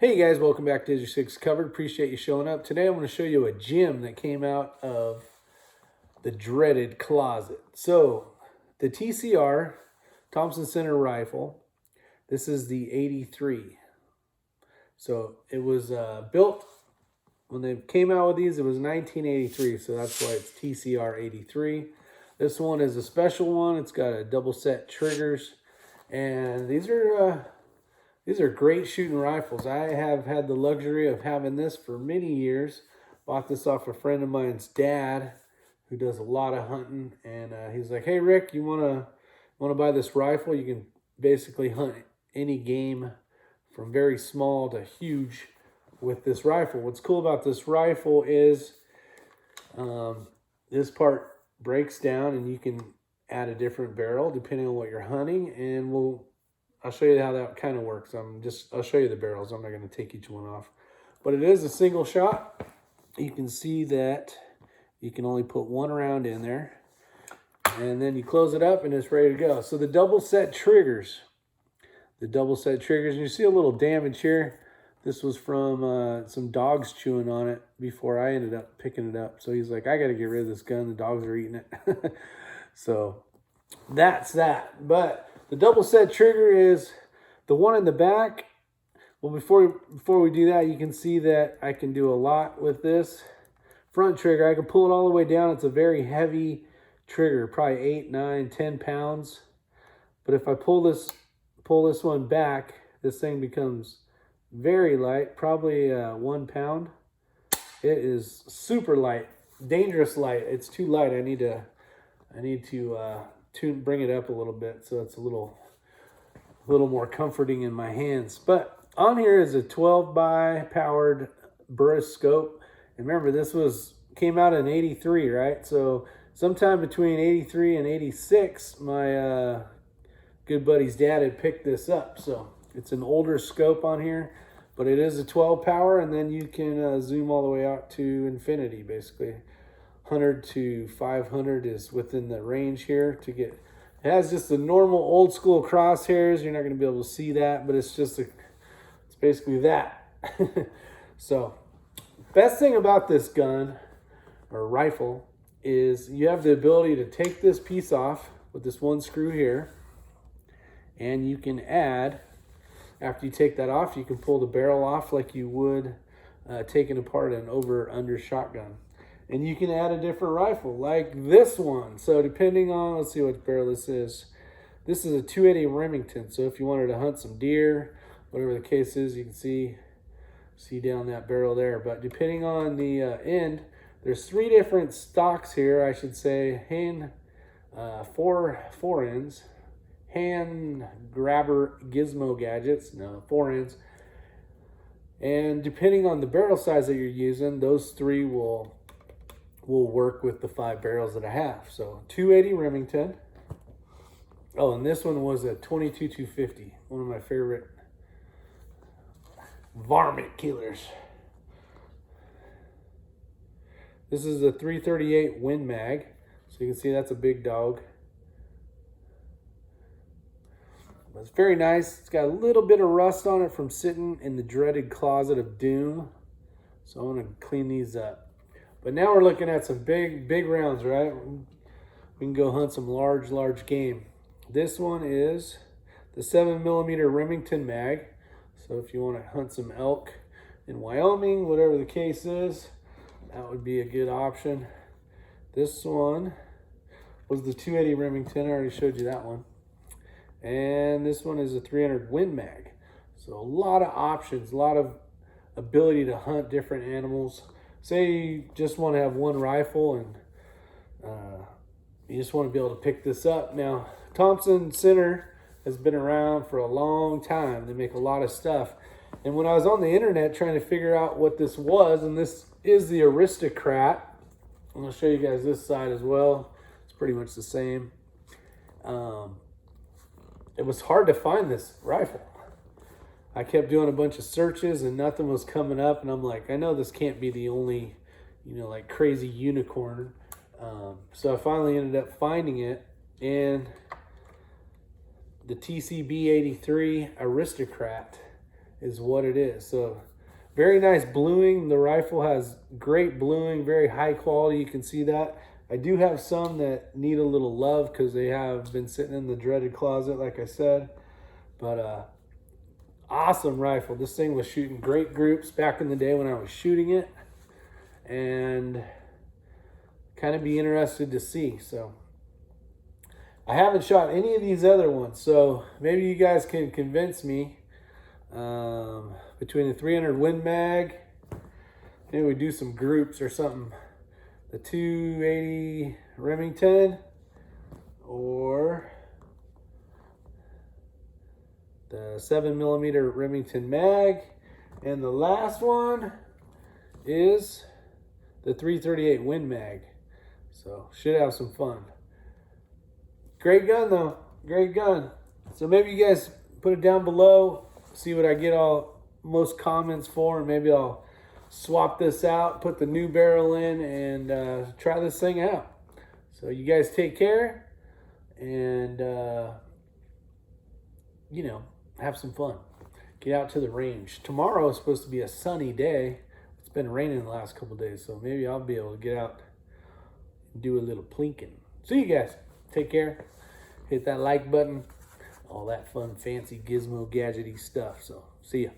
Hey guys, welcome back to Digital 6 Covered. Appreciate you showing up. Today I'm going to show you a gem that came out of the dreaded closet. So, the TCR Thompson Center rifle. This is the 83. So, it was built when they came out with these. It was 1983, so that's why it's TCR83. This one is a special one. It's got a double set triggers, and these are great shooting rifles. I have had the luxury of having this for many years. Bought this off a friend of mine's dad who does a lot of hunting. And he's like, hey, Rick, you wanna buy this rifle? You can basically hunt any game from very small to huge with this rifle. What's cool about this rifle is this part breaks down and you can add a different barrel depending on what you're hunting. And I'll show you how that kind of works. I'll show you the barrels. I'm not going to take each one off. But it is a single shot. You can see that you can only put one round in there. And then you close it up and it's ready to go. So the double set triggers. And you see a little damage here. This was from some dogs chewing on it before I ended up picking it up. So he's like, I got to get rid of this gun. The dogs are eating it. So that's that. But the double set trigger is the one in the back. Well, before we do that, you can see that I can do a lot with this front trigger. I can pull it all the way down. It's a very heavy trigger, probably 8, 9, 10 pounds. But if I pull this one back, this thing becomes very light, probably 1 pound. It is super light, dangerous light. It's too light. I need to bring it up a little bit so it's a little more comforting in my hands. But on here is a 12 by powered Burris scope. And remember, this came out in 83, right? So sometime between 83 and 86, my good buddy's dad had picked this up. So it's an older scope on here, but it is a 12 power, and then you can zoom all the way out to infinity, basically. 100 to 500 is within the range here to get. It has just the normal old school crosshairs. You're not going to be able to see that, but it's basically that. So, best thing about this gun or rifle is you have the ability to take this piece off with this one screw here, and you can add, after you take that off, you can pull the barrel off like you would taking apart an over/under shotgun. And you can add a different rifle like this one. So depending on, let's see what barrel this is. This is a 280 Remington. So if you wanted to hunt some deer, whatever the case is, you can see down that barrel there. But depending on the end, there's 3 different stocks here, I should say. Four ends. Hand grabber gizmo gadgets. No, 4 ends. And depending on the barrel size that you're using, those 3 will work with the 5 barrels that I have. So 280 Remington. Oh, and this one was a 22-250. One of my favorite varmint killers. This is a 338 Win Mag. So you can see that's a big dog. But it's very nice. It's got a little bit of rust on it from sitting in the dreaded closet of doom. So I'm going to clean these up. But now we're looking at some big rounds, right? We can go hunt some large game. This one is the 7mm Remington mag. So if you want to hunt some elk in Wyoming, whatever the case is, that would be a good option. This one was the 280 Remington. I already showed you that one. And this one is a 300 Win Mag. So a lot of options, a lot of ability to hunt different animals. Say you just want to have one rifle and you just want to be able to pick this up. Now, Thompson Center has been around for a long time. They make a lot of stuff. And when I was on the internet trying to figure out what this was, and this is the Aristocrat. I'm going to show you guys this side as well. It's pretty much the same. It was hard to find this rifle. I kept doing a bunch of searches and nothing was coming up. And I'm like, I know this can't be the only, like crazy unicorn. So I finally ended up finding it. And the TCB83 Aristocrat is what it is. So very nice bluing. The rifle has great bluing, very high quality. You can see that. I do have some that need a little love because they have been sitting in the dreaded closet, like I said. But awesome rifle. This thing was shooting great groups back in the day when I was shooting it, and kind of be interested to see. So I haven't shot any of these other ones, so maybe you guys can convince me between the 300 Win Mag, maybe we do some groups or something, the 280 Remington, or the 7mm Remington Mag, and the last one is the 338 Win Mag. So should have some fun. Great gun though, great gun. So maybe you guys put it down below, see what I get most comments for, and maybe I'll swap this out, put the new barrel in, and try this thing out. So you guys take care, and you know, have some fun. Get out to the range. Tomorrow is supposed to be a sunny day. It's been raining the last couple days, so maybe I'll be able to get out and do a little plinking. See you guys. Take care. Hit that like button. All that fun, fancy, gizmo, gadgety stuff. So, see ya.